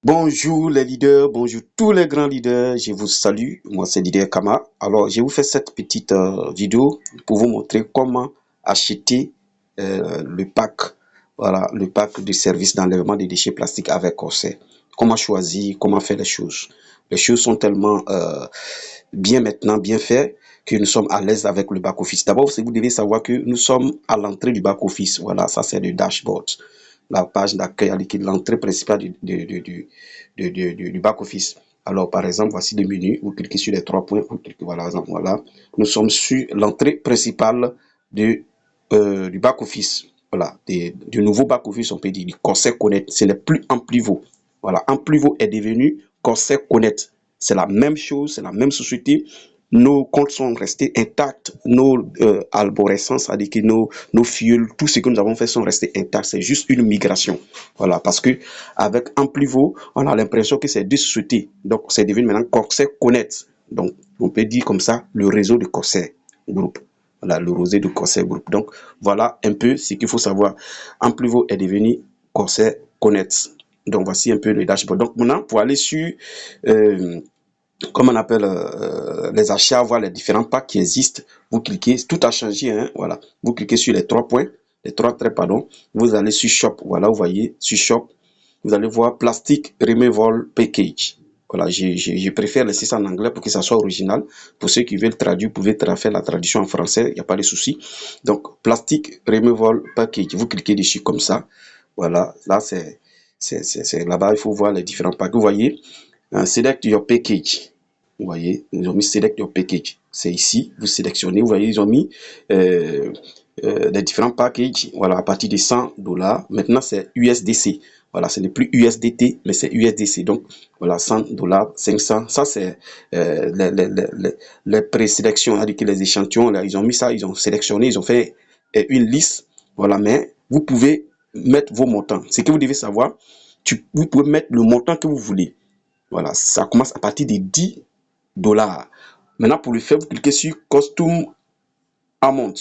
Bonjour les leaders, bonjour tous les grands leaders, je vous salue, moi c'est Leader Kama. Alors je vous fais cette petite vidéo pour vous montrer comment acheter le pack, voilà, le pack de service d'enlèvement des déchets plastiques avec Corsair. Comment choisir, comment faire les choses. Les choses sont tellement bien maintenant, bien faites, que nous sommes à l'aise avec le back-office. D'abord, vous devez savoir que nous sommes à l'entrée du back-office. Voilà, ça c'est le dashboard, la page d'accueil à liquide, l'entrée principale du back-office. Alors, par exemple, voici le menu. Vous cliquez sur les trois points. Vous cliquez, voilà, voilà. Nous sommes sur l'entrée principale du back-office. Voilà, du nouveau back-office, on peut dire, du Corsair Connect. Ce n'est plus Amplivo. Voilà, Amplivo est devenu Corsair Connect. C'est la même chose, c'est la même société. Nos comptes sont restés intacts, nos arborescences, c'est-à-dire que nos fioles, tout ce que nous avons fait sont restés intacts. C'est juste une migration. Voilà, parce que avec Amplivo, on a l'impression que c'est deux sociétés. Donc, c'est devenu maintenant Corsair Connect. Donc, on peut dire comme ça le réseau de Corsair Group. Voilà, le réseau de Corsair Group. Donc, voilà un peu ce qu'il faut savoir. Amplivo est devenu Corsair Connect. Donc, voici un peu le dashboard. Donc, maintenant, pour aller sur comme on appelle les achats, voir les différents packs qui existent. Vous cliquez, tout a changé, hein, voilà. Vous cliquez sur les trois points, les trois traits, pardon. Vous allez sur Shop, voilà, vous voyez, sur Shop, vous allez voir Plastic Removal Package. Voilà, je préfère laisser ça en anglais pour que ça soit original. Pour ceux qui veulent traduire, vous pouvez faire la traduction en français, il n'y a pas de souci. Donc, Plastic Removal Package, vous cliquez dessus comme ça. Voilà, là, c'est là-bas, il faut voir les différents packs. Vous voyez, Select Your Package. Vous voyez, ils ont mis Select Your Package. C'est ici, vous sélectionnez. Vous voyez, ils ont mis les différents packages. Voilà, à partir de $100. Maintenant, c'est USDC. Voilà, ce n'est plus USDT, mais c'est USDC. Donc, voilà, $100, 500. Ça, c'est les présélections, c'est-à-dire que les échantillons, là, ils ont mis ça, ils ont sélectionné, ils ont fait une liste. Voilà, mais vous pouvez mettre vos montants. Ce que vous devez savoir, vous pouvez mettre le montant que vous voulez. Voilà, ça commence à partir de $10. Maintenant, pour le faire, vous cliquez sur Custom Amount,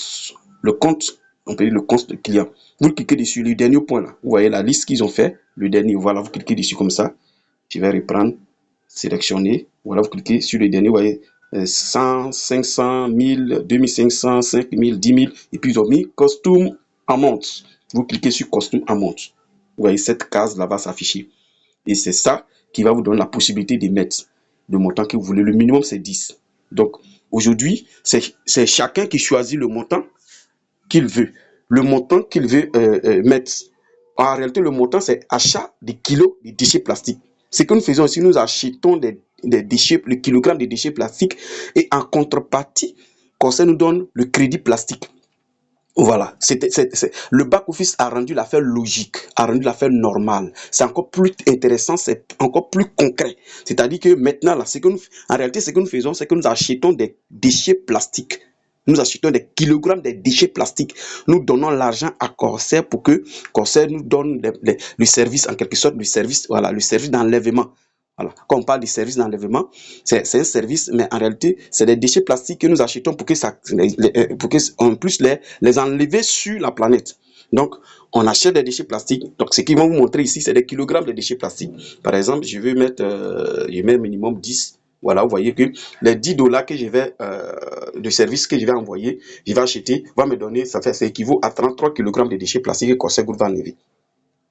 le compte, on peut dire le compte de client. Vous cliquez dessus, le dernier point là. Vous voyez la liste qu'ils ont fait, le dernier, voilà, vous cliquez dessus comme ça. Je vais reprendre, sélectionner. Voilà, vous cliquez sur le dernier, vous voyez 100, 500, 1000, 2500, 5000, 10 000. Et puis ils ont mis Custom Amount. Vous cliquez sur Custom Amount. Vous voyez cette case là va s'afficher. Et c'est ça qui va vous donner la possibilité de mettre le montant que vous voulez. Le minimum, c'est 10. Donc, aujourd'hui, c'est chacun qui choisit le montant qu'il veut. Le montant qu'il veut mettre. En réalité, le montant, c'est achat des kilos de déchets plastiques. Ce que nous faisons aussi, nous achetons des déchets, le kilogramme de déchets plastiques et en contrepartie, Conseil nous donne le crédit plastique. Voilà, le back-office a rendu l'affaire logique, a rendu l'affaire normale. C'est encore plus intéressant, c'est encore plus concret. C'est-à-dire que maintenant, là, en réalité, ce que nous faisons, c'est que nous achetons des déchets plastiques. Nous achetons des kilogrammes de déchets plastiques. Nous donnons l'argent à Corsair pour que Corsair nous donne le service, en quelque sorte, voilà, le service d'enlèvement. Voilà. Quand on parle de service d'enlèvement, c'est un service, mais en réalité, c'est des déchets plastiques que nous achetons pour qu'on puisse les enlever sur la planète. Donc, on achète des déchets plastiques. Donc, ce qu'ils vont vous montrer ici, c'est des kilogrammes de déchets plastiques. Par exemple, je vais mettre, je mets minimum 10. Voilà, vous voyez que les $10 que je vais, de service que je vais envoyer, je vais acheter, va me donner, ça équivaut à 33 kilogrammes de déchets plastiques que Corsair Group va enlever.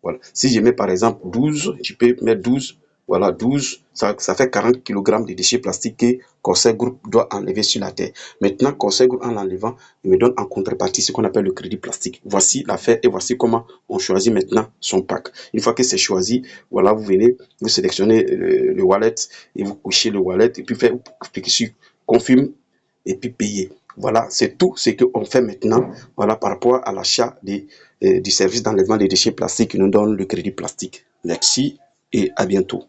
Voilà. Si je mets par exemple 12, je peux mettre 12. Voilà, 12, ça fait 40 kg de déchets plastiques que Corsair Group doit enlever sur la terre. Maintenant, Corsair Group, en l'enlevant, il me donne en contrepartie ce qu'on appelle le crédit plastique. Voici l'affaire et voici comment on choisit maintenant son pack. Une fois que c'est choisi, voilà, vous venez, vous sélectionnez le wallet et vous cochez le wallet et puis vous cliquez sur confirme et puis payer. Voilà, c'est tout ce qu'on fait maintenant, voilà, par rapport à l'achat du service d'enlèvement des déchets plastiques qui nous donne le crédit plastique. Merci et à bientôt.